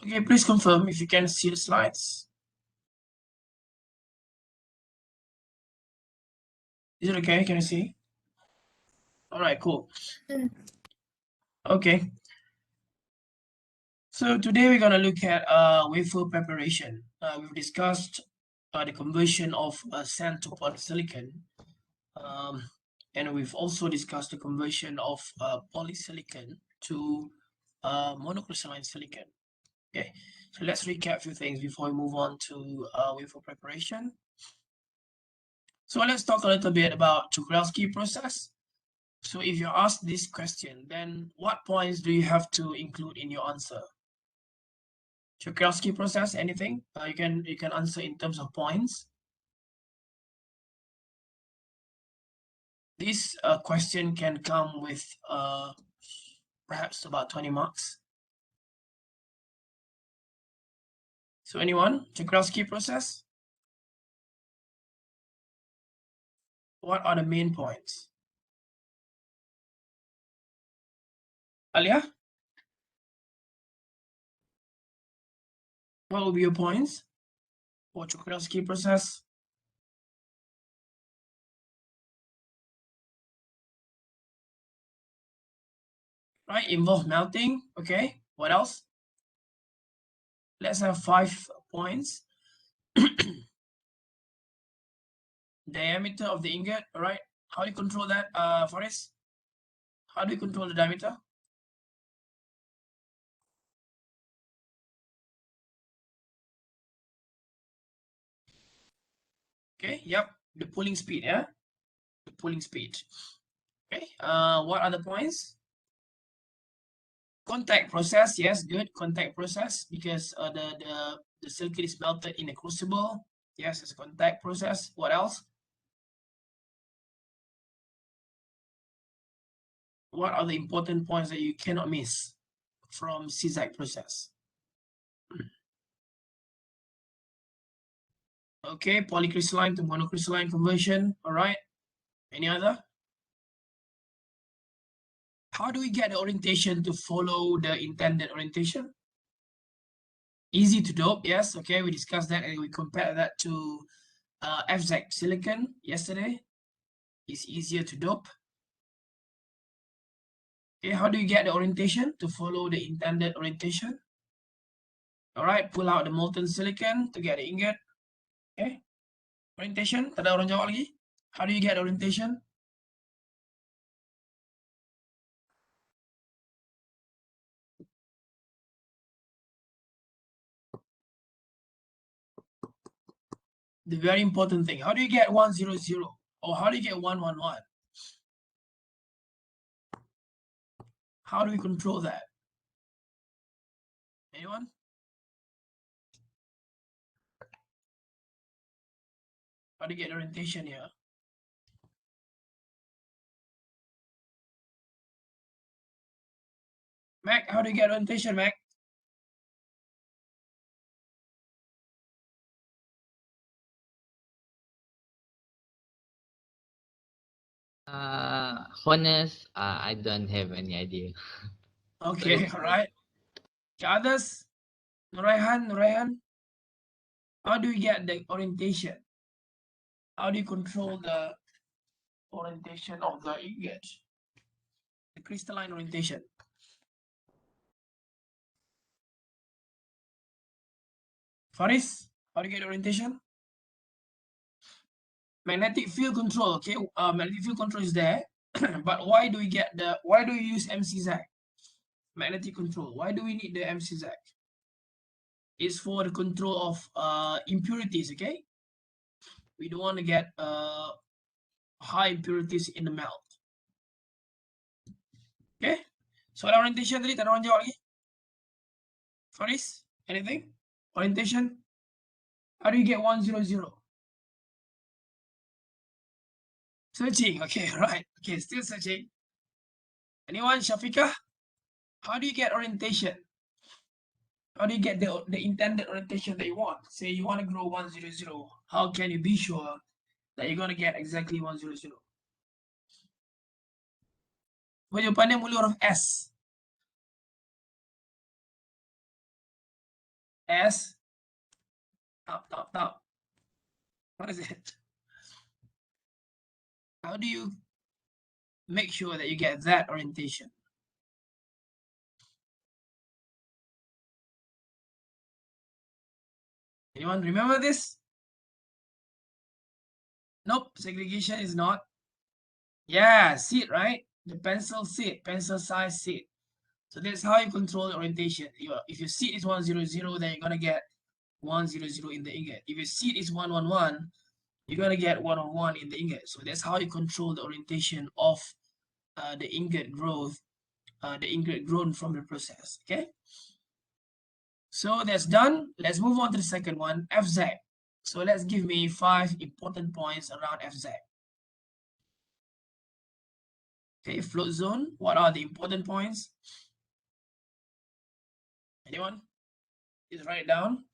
Okay, please confirm if you can see the slides. Is it okay? Can you see? All right, cool. Okay. So today we're gonna look at wafer preparation. We've discussed the conversion of sand to polysilicon, and we've also discussed the conversion of polysilicon to monocrystalline silicon. Okay, so let's recap a few things before we move on to wafer preparation. So let's talk a little bit about Czochralski process. So if you're asked this question, then what points do you have to include in your answer? Czochralski process, anything? You can answer in terms of points. This question can come with perhaps about 20 marks. So anyone? Czochralski process? What are the main points? Alia? What will be your points for Czochralski process? Right, involve melting. Okay, what else? Let's have 5 points. Diameter of the ingot, all right? How do you control that, Faris? How do you control the diameter? Okay, yep, the pulling speed, yeah? The pulling speed. Okay, what are the points? Contact process, yes, good. Contact process because the silicon is melted in a crucible. Yes, it's a contact process. What else? What are the important points that you cannot miss from ZAT process? Okay, polycrystalline to monocrystalline conversion. All right. Any other? How do we get the orientation to follow the intended orientation? Easy to dope, yes. Okay, we discussed that and we compared that to FZ silicon yesterday. It's easier to dope. Okay, how do you get the orientation to follow the intended orientation? All right, pull out the molten silicon to get the ingot. Okay, orientation. Tak ada orang jawab lagi. How do you get orientation? The very important thing. How do you get 100 or how do you get 111? How do we control that? Anyone? How do you get orientation here? Mac, how do you get orientation, Mac? Honest, I don't have any idea. Okay, all right. The others? Nuraihan, how do you get the orientation? How do you control the orientation of the ingot? The crystalline orientation. Faris, how do you get orientation? Magnetic field control, okay. Magnetic field control is there, but why do you use MCZ? Magnetic control. Why do we need the MCZ? It's for the control of impurities, okay? We don't want to get high impurities in the melt. Okay? So orientation tadi tak ada orang jawab lagi. Faris, anything? Orientation? How do you get 100? Searching, okay, right. Okay, still searching. Anyone, Shafiqah? How do you get orientation? How do you get the intended orientation that you want? Say you want to grow 100. How can you be sure that you're going to get exactly 100? Well, jawapannya mulai huruf S. S. Top. What is it? How do you make sure that you get that orientation? Anyone remember this? Nope, segregation is not. Yeah, seat, right? The pencil seat, pencil size seat. So that's how you control the orientation. If your seat is 100, then you're gonna get 100 in the ingot. If your seat is 111, you're gonna get 101 in the ingot. So that's how you control the orientation of the ingot growth, the ingot grown from the process. Okay. So that's done. Let's move on to the second one, FZ. So let's give me 5 important points around FZ. Okay, float zone. What are the important points? Anyone? Just write it down.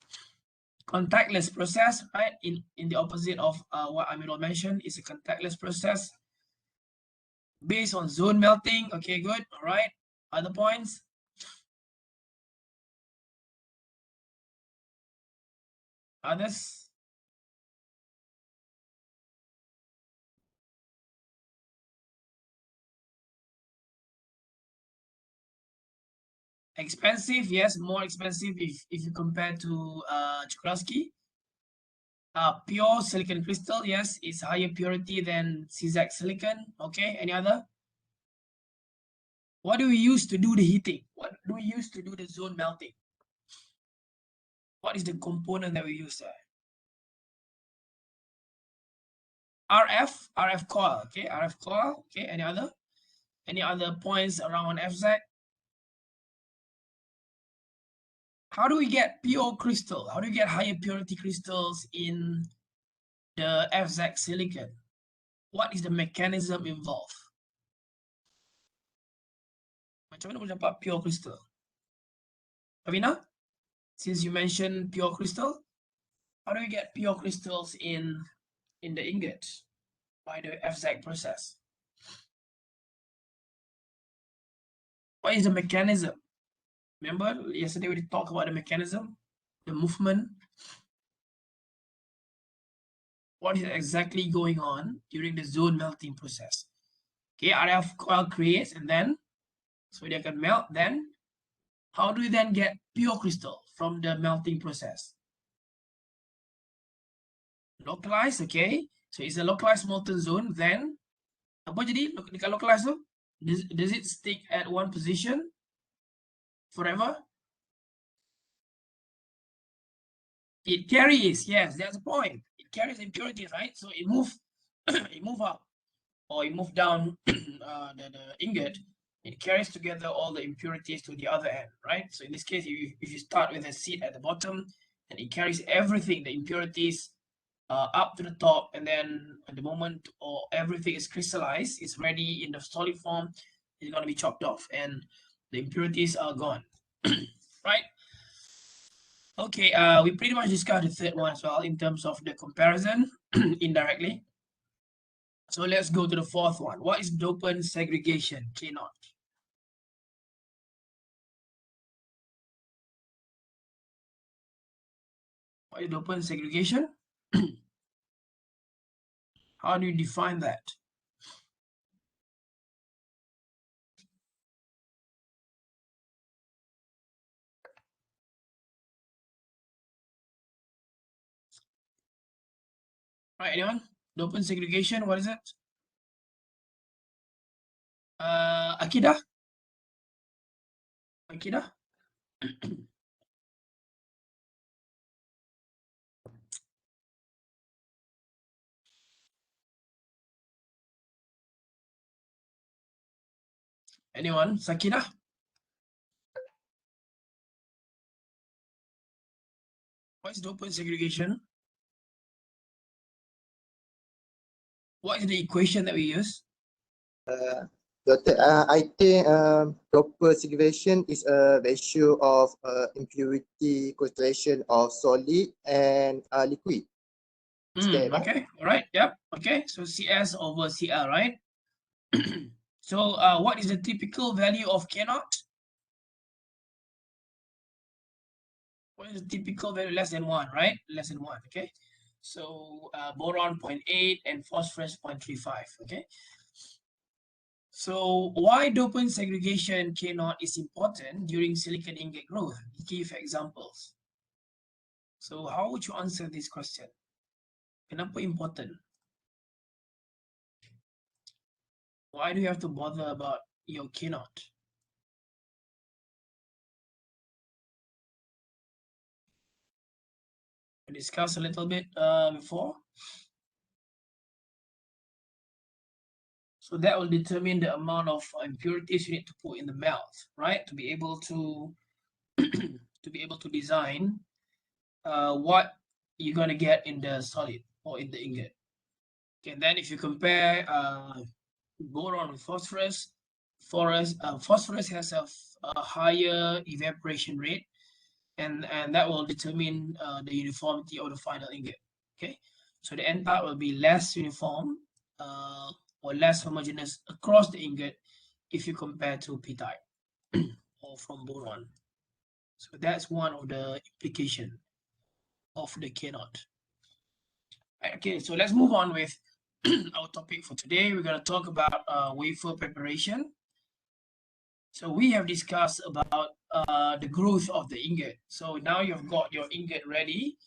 Contactless process, right? In the opposite of what Amirul mentioned, is a contactless process based on zone melting. Okay, good. All right. Other points? Others? Expensive, yes, more expensive if you compare to Chukrovsky. Pure silicon crystal, yes, it's higher purity than CZAC silicon. Okay, any other? What do we use to do the heating? What do we use to do the zone melting? What is the component that we use there? RF coil, okay, RF coil, okay, any other points around FZ? How do we get pure crystal? How do we get higher purity crystals in the FZ silicon? What is the mechanism involved? Macam mana boleh dapat pure crystal? Avina, since you mentioned pure crystal, how do we get pure crystals in the ingot by the FZ process? What is the mechanism? Remember yesterday we talked about the mechanism, the movement. What is exactly going on during the zone melting process? Okay, RF coil creates and then, so they can melt. Then, how do we then get pure crystal from the melting process? Localized, okay. So it's a localized molten zone. Then, apa jadi dekat localized tu? Does it stick at one position forever? It carries, yes, that's the point. It carries impurities, right? So it moves, it move up or it move down the ingot. It carries together all the impurities to the other end, right? So in this case, if you start with a seed at the bottom, and it carries everything, the impurities, up to the top, and then at the moment or everything is crystallized, it's ready in the solid form, it's going to be chopped off, and the impurities are gone, right? Okay, we pretty much discussed the third one as well in terms of the comparison indirectly. So let's go to the fourth one. What is dopant segregation, K0? What is dopant segregation? How do you define that? Right, anyone? Dopant segregation, what is it? Akidah? Akidah? Anyone? Sakina? What is dopant segregation? What is the equation that we use? Doctor, I think proper segregation is a ratio of impurity concentration of solid and liquid. Okay, all right, yep, okay, so CS over CL, right? So what is the typical value of K0? What is the typical value? Less than 1, right? Less than 1, okay? So boron 0.8 and phosphorus 0.35, okay? So why dopant segregation K0 is important during silicon ingot growth? Give examples. So how would you answer this question? Kenapa important? Why do you have to bother about your K0? We discussed a little bit before. So that will determine the amount of impurities you need to put in the melt, right? To be able to design what you're gonna get in the solid or in the ingot. Okay, and then if you compare boron with phosphorus, phosphorus has a higher evaporation rate, and that will determine the uniformity of the final ingot. Okay, so the end part will be less uniform or less homogeneous across the ingot if you compare to p-type or from boron. So that's one of the implication of the K0. Okay, so let's move on with our topic for today. We're going to talk about wafer preparation. So we have discussed about the growth of the ingot. So now you've got your ingot ready.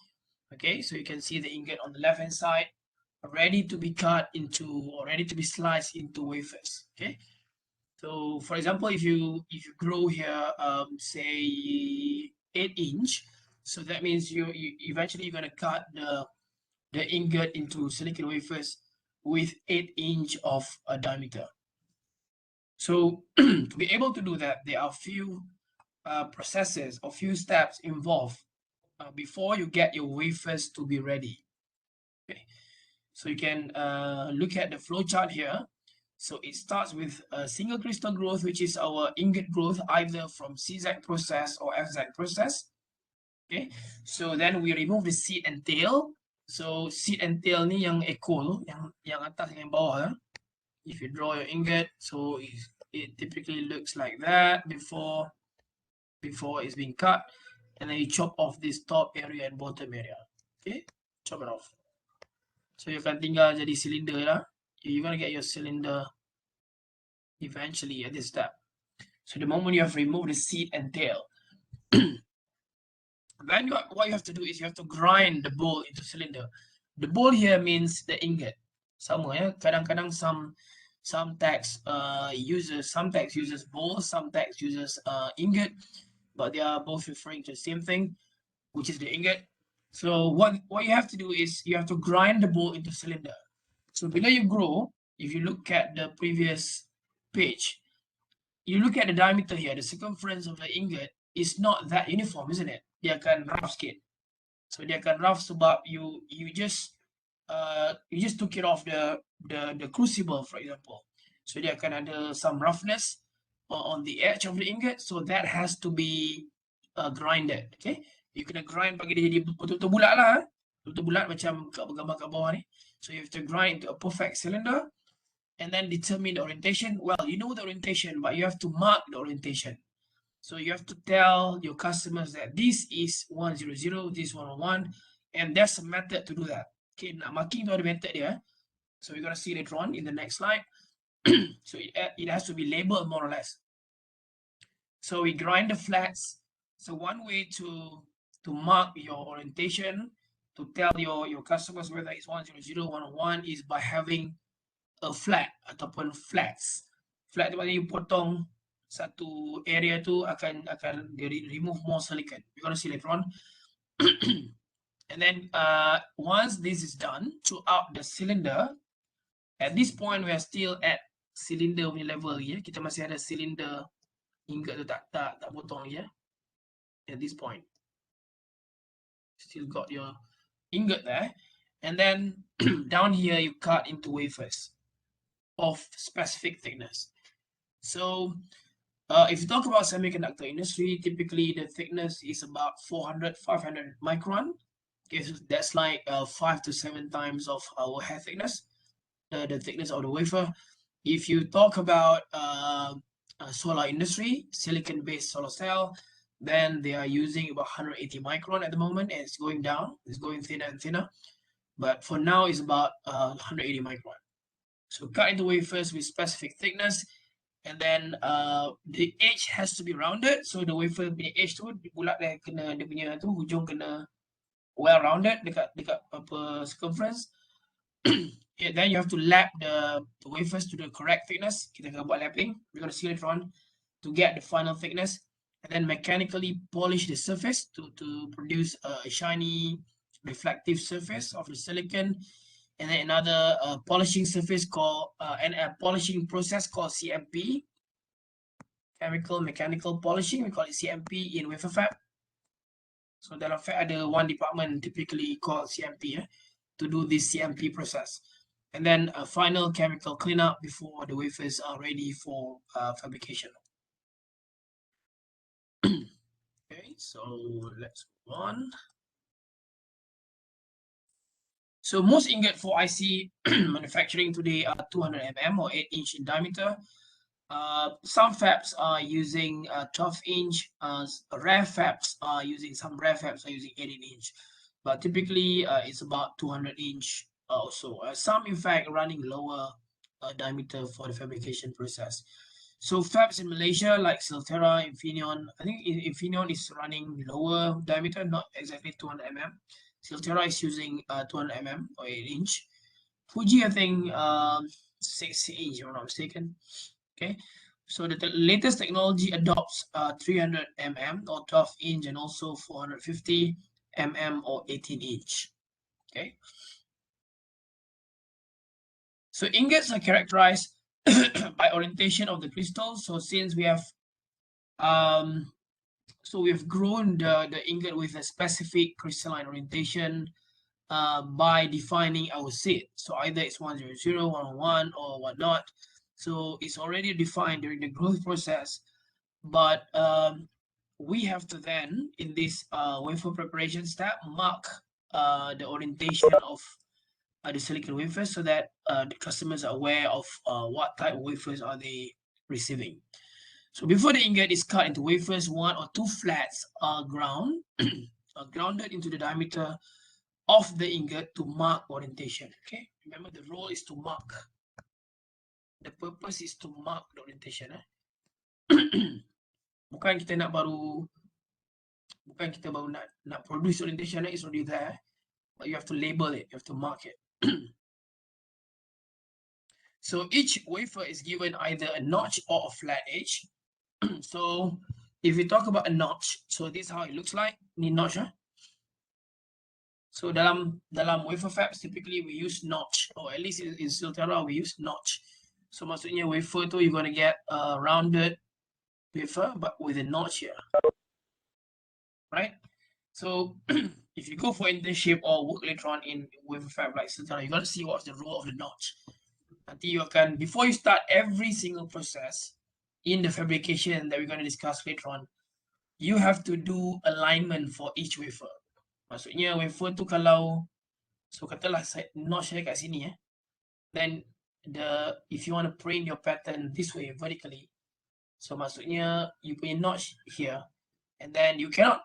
Okay, so you can see the ingot on the left hand side, ready to be cut into or ready to be sliced into wafers. Okay, so for example, if you grow here, say 8-inch, so that means you eventually you're going to cut the ingot into silicon wafers with 8-inch of diameter. So to be able to do that, there are few processes or few steps involved before you get your wafers to be ready. Okay, so you can look at the flow chart here. So it starts with a single crystal growth, which is our ingot growth, either from CZ process or FZ process. Okay, so then we remove the seed and tail. So seed and tail ni yang ekol, yang atas yang bawah. If you draw your ingot, so it typically looks like that before it's being cut, and then you chop off this top area and bottom area. Okay, chop it off. So you akan tinggal jadi cylinder lah. You're gonna get your cylinder eventually at this step. So the moment you have removed the seed and tail, then what you have to do is you have to grind the bowl into cylinder. The bowl here means the ingot. Sama ya. Kadang-kadang some text uses bowl, some text uses ingot, but they are both referring to the same thing, which is the ingot. So what you have to do is you have to grind the bowl into cylinder. So below you grow, if you look at the previous page, you look at the diameter here, the circumference of the ingot is not that uniform, isn't it? Dia akan rough sikit. So dia akan rough sebab you just took it off the crucible, for example. So dia akan ada some roughness on the edge of the ingot, so that has to be grinded. Okay, you kena grind bagi dia jadi betul-betul bulat lah, betul-betul bulat macam gambar kat bawah ni. So you have to grind into a perfect cylinder and then determine the orientation. Well, you know the orientation, but you have to mark the orientation. So you have to tell your customers that this is 100, this is 101, and there's a method to do that. Okay, nak marking tu ada method dia. So we're gonna see later on in the next slide. So it has to be labeled more or less. So we grind the flats. So one way to mark your orientation, to tell your customers whether it's 100, 101 is by having a flat ataupun flats. Flat tu maksudnya you potong satu area tu akan remove more silicon. We're gonna see later on. And then once this is done throughout the cylinder, at this point we are still at cylinder punya level ya. Kita masih ada cylinder ingot tu tak potong ya. At this point, still got your ingot there, and then down here you cut into wafers of specific thickness. So if you talk about semiconductor industry, typically the thickness is about 400, 500 micron. Okay, so that's like 5 to 7 times of our hair thickness, the thickness of the wafer. If you talk about solar industry, silicon-based solar cell, Then they are using about 180 micron at the moment, and it's going down. It's going thinner and thinner. But for now, it's about 180 micron. So cut into wafers with specific thickness, and then the edge has to be rounded. So the wafer punya edge tu bulat dia kena, dia punya tu hujung kena well rounded dekat apa circumference. Then you have to lap the wafers to the correct thickness. Kita akan buat lapping. We're going to see later on to get the final thickness, and then mechanically polish the surface to produce a shiny reflective surface of the silicon, and then another polishing surface called and a polishing process called CMP, chemical mechanical polishing. We call it CMP in wafer fab. So dalam fab ada one department typically called CMP to do this CMP process, and then a final chemical cleanup before the wafers are ready for fabrication. Okay, so let's move on. So most ingot for IC manufacturing today are 200 mm or 8-inch in diameter. Some fabs are using 12-inch. Rare fabs are using, some rare fabs are using 18-inch, but typically it's about 200-inch also. Some in fact running lower diameter for the fabrication process. So fabs in Malaysia like Silterra, Infineon, I think Infineon is running lower diameter, not exactly 200 mm. Silterra is using 200 mm or 8-inch. Fuji, I think 6-inch, if I'm not mistaken. Okay, so the latest technology adopts 300 mm or 12-inch and also 450 mm or 18-inch. Okay, so ingots are characterized by orientation of the crystal. So since we have we've grown the ingot with a specific crystalline orientation by defining our seed. So either it's 100, 101, or whatnot. So it's already defined during the growth process, but we have to then, in this wafer preparation step, mark the orientation of the silicon wafers so that the customers are aware of what type of wafers are they receiving. So before the ingot is cut into wafers, 1 or 2 flats are grounded into the diameter of the ingot to mark orientation. Okay, remember the role is to mark. The purpose is to mark the orientation. Bukan kita baru nak produce orientation, it's already there, but you have to label it, you have to mark it. So each wafer is given either a notch or a flat edge. So if we talk about a notch, so this is how it looks like. Ni notch, So dalam wafer fabs typically we use notch, or at least in Silterra we use notch. So maksudnya wafer tu you're gonna get a rounded wafer but with a notch here, right? So if you go for internship or work later on in wafer fab like Silterra, you gotta see what's the role of the notch. Nanti you akan, before you start every single process in the fabrication that we're going to discuss later on, you have to do alignment for each wafer. Maksudnya wafer tu kalau, so katalah notch saya kat sini then if you want to print your pattern this way vertically, so maksudnya you punya notch here, and then you cannot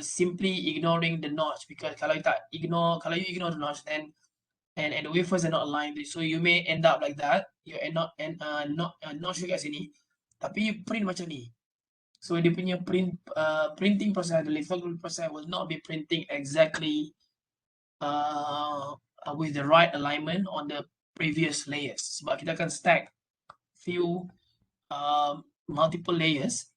simply ignoring the notch, because kalau you ignore the notch, then and the wafers are not aligned, so you may end up like that. You end up not sure kat sini, tapi you print macam ni. So dia punya printing process, the lithography process will not be printing exactly with the right alignment on the previous layers. Sebab kita akan stack few multiple layers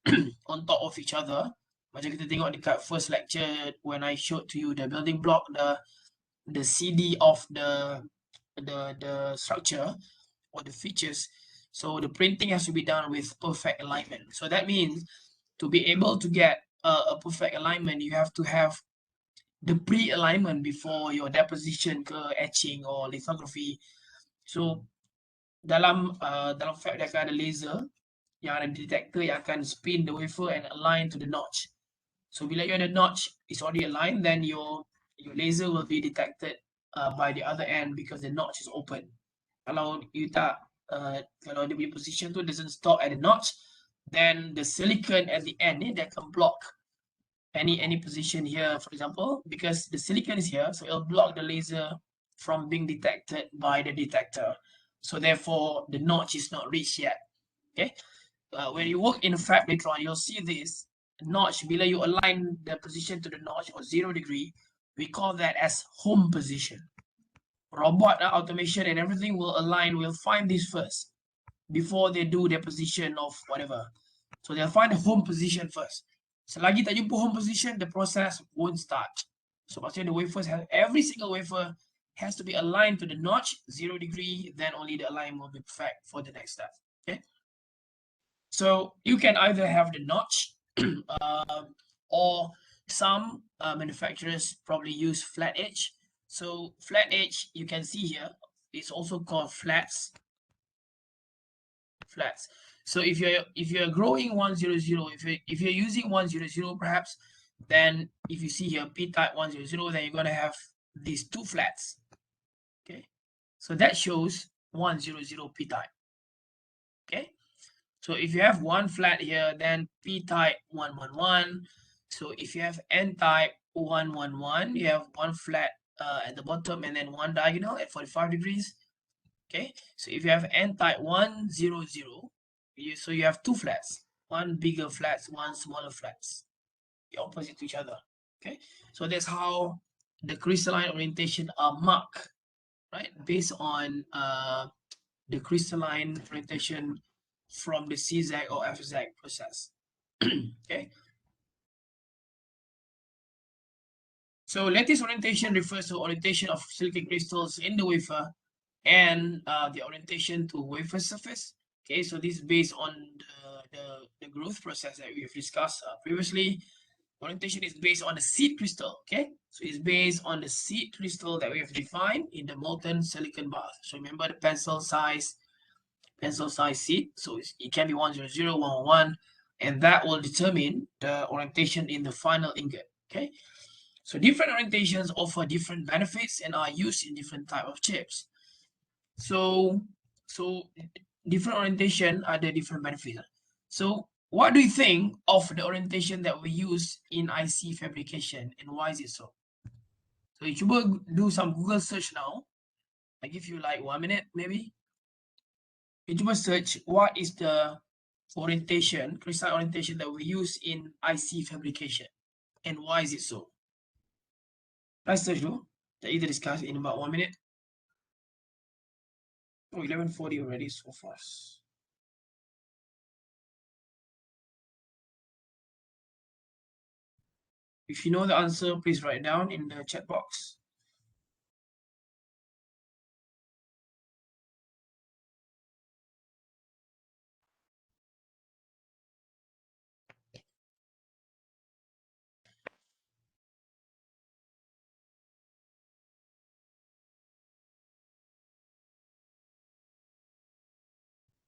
on top of each other. Macam kita tengok dekat first lecture when I showed to you the building block, the CD of the structure or the features. So the printing has to be done with perfect alignment. So that means to be able to get a perfect alignment, you have to have the pre-alignment before your deposition ke etching or lithography. So dalam fab dia akan ada laser yang ada detector yang akan spin the wafer and align to the notch. So bila you ada notch is already aligned, then your laser will be detected by the other end because the notch is open. Kalau you tak, kalau dia punya position tu doesn't stop at the notch, then the silicon at the end that can block any position here, for example, because the silicon is here, so it'll block the laser from being detected by the detector. So therefore, the notch is not reached yet. Okay. When you work in a fab later on, you'll see this notch. Below you align the position to the notch or 0 degree. We call that as home position. Robot automation and everything will align, will find this first before they do their position of whatever. So they'll find the home position first. Selagi tak jumpa home position, the process won't start. So maksudnya the wafers have, every single wafer has to be aligned to the notch, 0 degree, then only the alignment will be perfect for the next step. Okay. So you can either have the notch or some manufacturers probably use flat edge. So flat edge, you can see here, it's also called flats. So if you're growing 100, if you're using 100 perhaps, then if you see here p-type 100, then you're gonna have these two flats. Okay, so that shows 100 p-type. Okay, so if you have one flat here, then p-type 111. So if you have n-type 111, you have one flat at the bottom and then one diagonal at 45 degrees. Okay, so if you have n-type 100, so you have two flats, one bigger flats, one smaller flats, the opposite to each other. Okay, so that's how the crystalline orientation are marked, right, based on the crystalline orientation from the CZAG or FZAG process. Okay, so lattice orientation refers to orientation of silicon crystals in the wafer and the orientation to wafer surface. Okay, so this is based on the growth process that we've discussed previously. Orientation is based on the seed crystal. Okay, so it's based on the seed crystal that we have defined in the molten silicon bath. So remember the pencil size seed. So it can be 100, 111, and that will determine the orientation in the final ingot. Okay, so different orientations offer different benefits and are used in different type of chips. So different orientation are the different benefits. So what do you think of the orientation that we use in IC fabrication and why is it so? So you should do some Google search now. I give you like 1 minute maybe. You must search what is the orientation, crystal orientation that we use in IC fabrication and why is it so? Let's search though. That either discuss in about 1 minute. Oh, 11:40 already, so fast. If you know the answer, please write down in the chat box.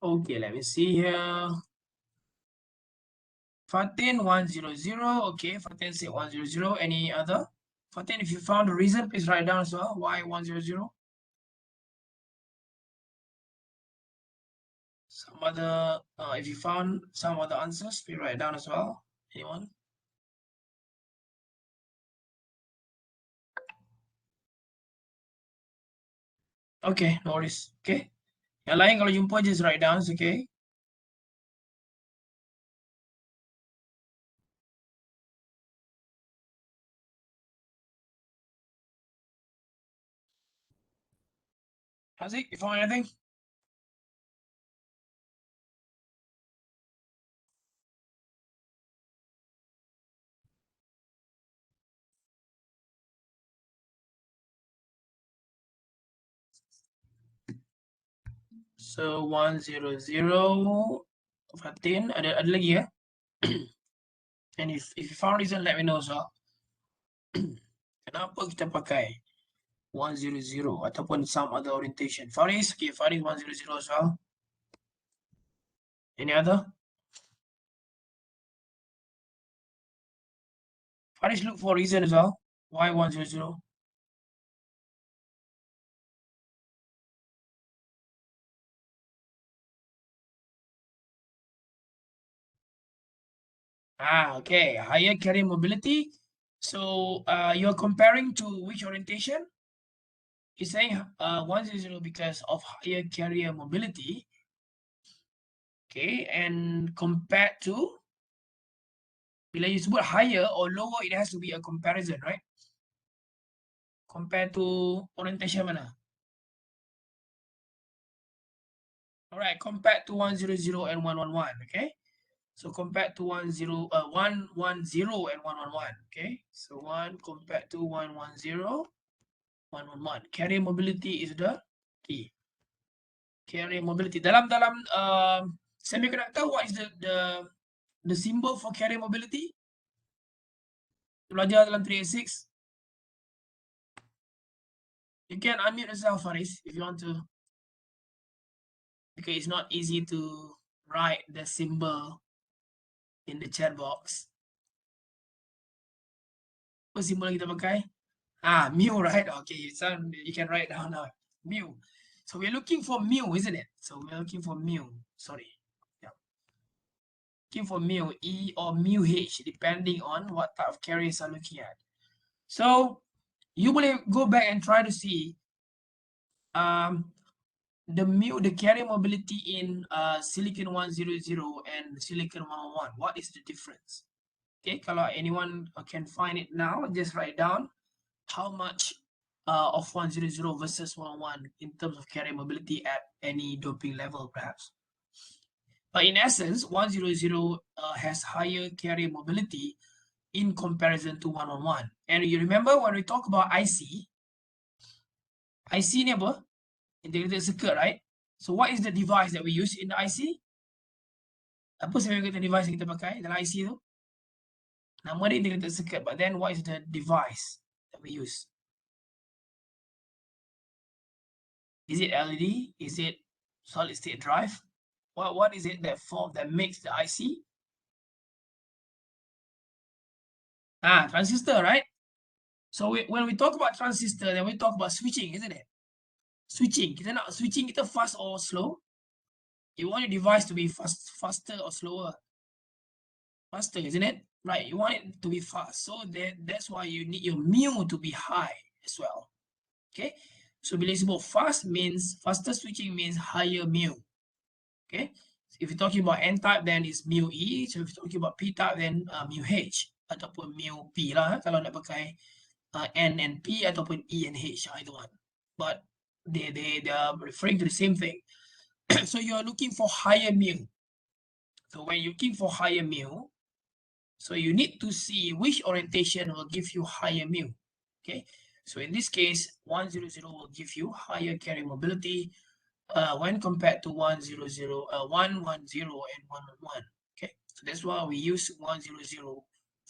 Okay, let me see here. Fatin 100. Okay, Fatin said 100. Any other? Fatin, if you found the reason, please write down as well. Why 100? Some other, if you found some other answers, please write down as well. Anyone? Okay, no worries. Okay. Yang lain kalau jumpa just write down, okay? Haziq, you found anything? So 100. Fatin, ada lagi ya? And if you found reason, let me know as well. Kenapa kita pakai 100 ataupun some other orientation? Faris, okay, Faris 100 as well. Any other? Faris look for reason as well. Why 100? Okay, higher carrier mobility. So you're comparing to which orientation? You're saying 100 because of higher carrier mobility. Okay, and compared to, bila you sebut higher or lower, it has to be a comparison, right? Compared to orientation mana? Alright, compared to 100 and 111, okay? So compared to 110 and 111, okay? So 1 compared to 110, 111. Carrier mobility is the key. Carrier mobility. Dalam semiconductor, what is the symbol for carrier mobility? Belajar dalam 386. You can unmute yourself, Faris, if you want to. Because it's not easy to write the symbol in the chat box. Apa symbol yang kita pakai? Mu, right? Okay, you can write down now. Mu. So we're looking for mu, isn't it? So we're looking for mu. Sorry. Yeah. Looking for mu, E or mu H, depending on what type of carriers I'm looking at. So you will go back and try to see the carrier mobility in silicon 100 and silicon 111. What is the difference? Okay, kalau anyone can find it now, just write down how much of 100 versus 111 in terms of carrier mobility at any doping level, perhaps. But in essence, 100 has higher carrier mobility in comparison to 111. And you remember when we talk about IC ni apa? Integrated circuit, right? So what is the device that we use in the IC? Apa sebenarnya device yang kita pakai dalam IC tu? Nama dia integrated circuit, but then what is the device that we use? Is it LED? Is it solid state drive? What is it that makes the IC? Transistor, right? So when we talk about transistor, then we talk about switching, isn't it? Switching. Kita nak switching kita fast or slow? You want your device to be faster or slower? Faster, isn't it? Right, you want it to be fast. So that's why you need your mu to be high as well. Okay, so bila sebut fast means faster switching means higher mu. Okay, so if you're talking about N type, then it's mu E. So if you're talking about P type, then mu H ataupun mu P lah. Kalau nak pakai N and P ataupun E and H, either one. But they are referring to the same thing. So you are looking for higher mu. So when you're looking for higher mu, so you need to see which orientation will give you higher mu. Okay, so in this case, 100 will give you higher carrier mobility when compared to 110 and 111. Okay, so that's why we use 100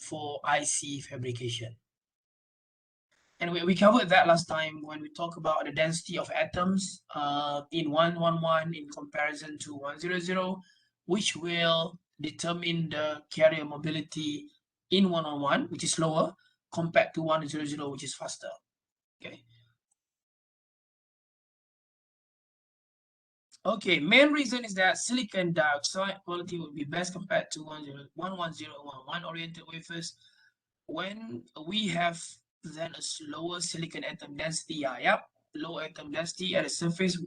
for IC fabrication. And we covered that last time when we talked about the density of atoms in 111 in comparison to 100, which will determine the carrier mobility in 111, which is lower, compared to 100, which is faster. Okay. Okay, main reason is that silicon dioxide quality would be best compared to 110 and 111 oriented wafers when we have then a lower silicon atom density. Low atom density at the surface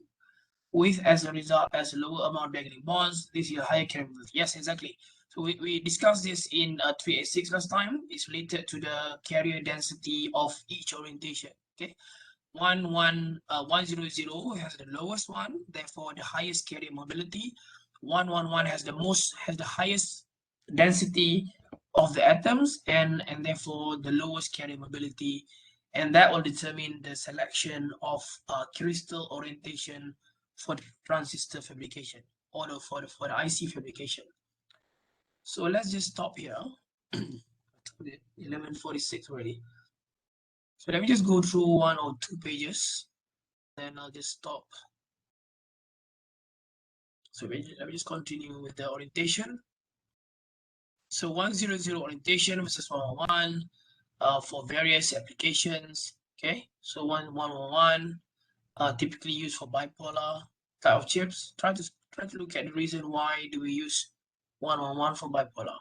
with as a result as a lower amount of magnetic bonds. This is a higher carrier mobility. Yes, exactly. So we discussed this in 386 last time. It's related to the carrier density of each orientation. Okay, 100 has the lowest one, therefore the highest carrier mobility. 111 has the highest density of the atoms and therefore the lowest carrier mobility, and that will determine the selection of crystal orientation for the transistor fabrication or for the IC fabrication. So let's just stop here. 11:46 already. So let me just go through 1 or 2 pages, then I'll just stop. So let me just continue with the orientation. So 100 orientation versus 111 for various applications. Okay, so 111 typically used for bipolar type of chips. Try to look at the reason why do we use 111 for bipolar.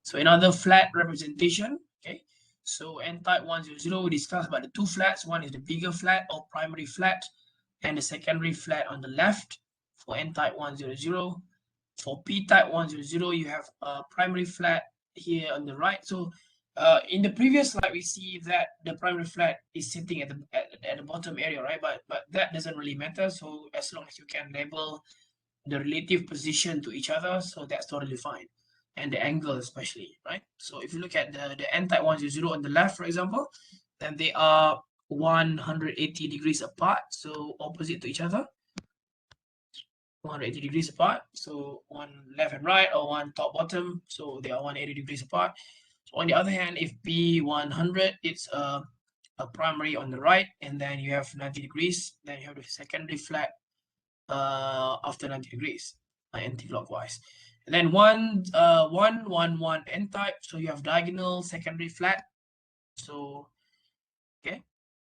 So another flat representation. Okay, so n-type 100, we discussed about the two flats. One is the bigger flat or primary flat, and the secondary flat on the left for n-type 100. For p-type 100, you have a primary flat here on the right. So in the previous slide, we see that the primary flat is sitting at the bottom area, right? But that doesn't really matter. So as long as you can label the relative position to each other, so that's totally fine. And the angle especially, right? So if you look at the n-type 100 on the left, for example, then they are 180 degrees apart, so opposite to each other. 180 degrees apart, so one left and right, or one top bottom, so they are 180 degrees apart. So on the other hand, if B100, it's a primary on the right, and then you have 90 degrees, then you have the secondary flat after 90 degrees, anti-clockwise. And then 1, 1, 1, 1 n-type, so you have diagonal secondary flat. So okay,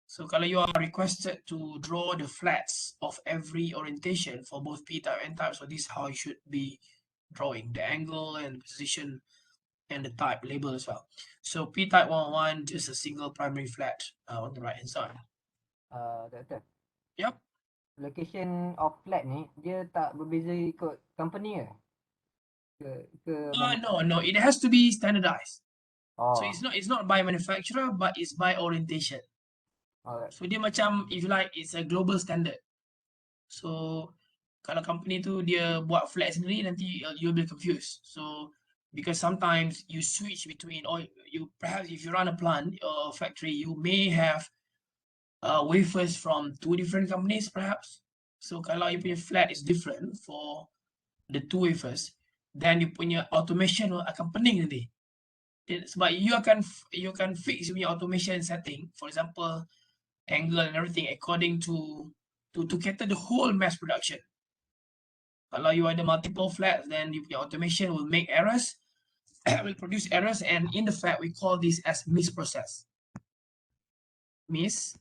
so kalau you are requested to draw the flats of every orientation for both p-type and n-type, so this is how you should be drawing the angle and the position and the type label as well. So p-type 101, just a single primary flat on the right hand side. Doctor. Yep. Location of flat ni dia tak berbeza ikut company ke No, it has to be standardized. Oh. So it's not by manufacturer, but it's by orientation. Alright. So dia macam, if you like, it's a global standard. So kalau company tu dia buat flat sendiri, nanti you'll be confused. So because sometimes you switch between, or you perhaps if you run a plant or a factory, you may have wafers from two different companies perhaps. So kalau you punya flat is different for the two wafers, then you punya automation akan pening nanti. Sebab you akan fix your automation setting, for example, angle and everything according to cater the whole mass production. Kalau you ada multiple flats, then your automation will make errors, will produce errors, and in the fact, we call this as misprocess. Misprocess.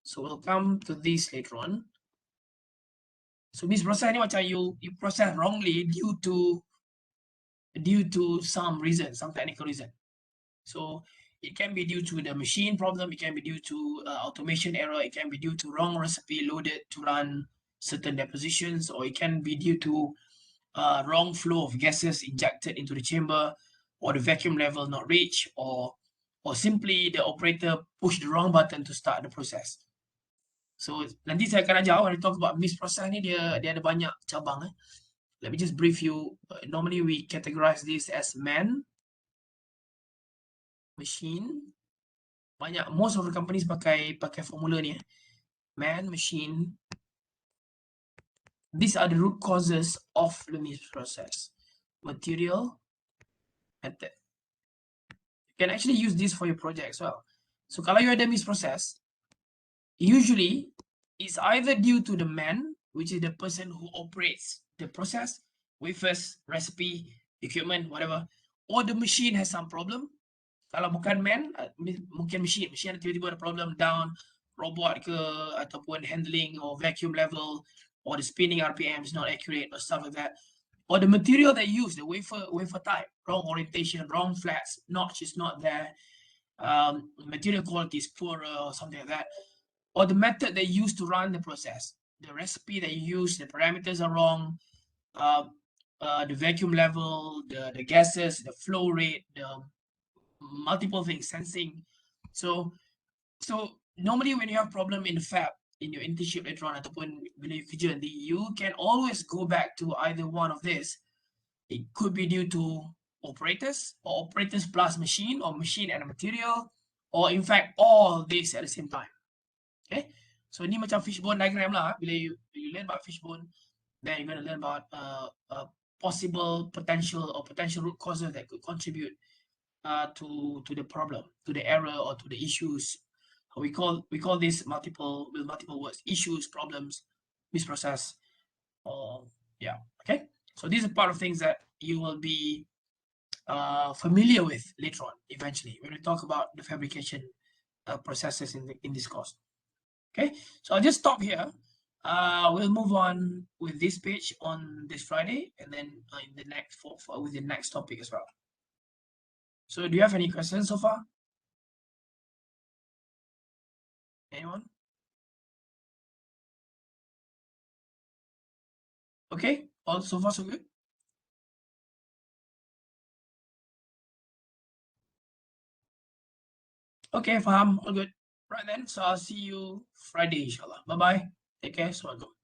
So we'll come to this later on. So misprocess ni macam you process wrongly due to some reason, some technical reason. So it can be due to the machine problem, it can be due to automation error, it can be due to wrong recipe loaded to run certain depositions, or it can be due to wrong flow of gases injected into the chamber, or the vacuum level not reached, or simply the operator pushed the wrong button to start the process. So nanti saya akan ajar when we talk about misprocess ni, dia ada banyak cabang. Let me just brief you. Normally we categorize this as man, machine. Most of the companies pakai formula ni. Man, machine. These are the root causes of the misprocess. Material, method. You can actually use this for your project as well. So kalau you ada misprocess, usually it's either due to the man, which is the person who operates the process, wafers, recipe, equipment, whatever, or the machine has some problem. Kalau bukan man, mungkin machine tiba-tiba ada problem down, robot ke, ataupun handling or vacuum level, or the spinning RPM is not accurate or stuff like that. Or the material they use, the wafer type, wrong orientation, wrong flats, notch is not there, material quality is poorer or something like that. Or the method they use to run the process, the recipe they use, the parameters are wrong, the vacuum level, the gases, the flow rate, the multiple things, sensing. So normally when you have problem in the fab, in your internship later on, ataupun bila you kerja nanti, you can always go back to either one of this. It could be due to operators, or operators plus machine, or machine and a material, or in fact all this at the same time. Okay, so ni macam fishbone diagram lah. Bila you learn about fishbone, then you're going to learn about possible potential root causes that could contribute to the problem, to the error, or to the issues. We call this multiple words: issues, problems, misprocess. Yeah. Okay. So these are part of things that you will be familiar with later on, eventually, when we talk about the fabrication processes in this course. Okay. So I'll just stop here. We'll move on with this page on this Friday, and then in the next with the next topic as well. So, do you have any questions so far? Anyone? Okay, all so far so good. Okay, faham, all good. Right then, so I'll see you Friday, inshallah. Bye bye. Take care. Assalamualaikum.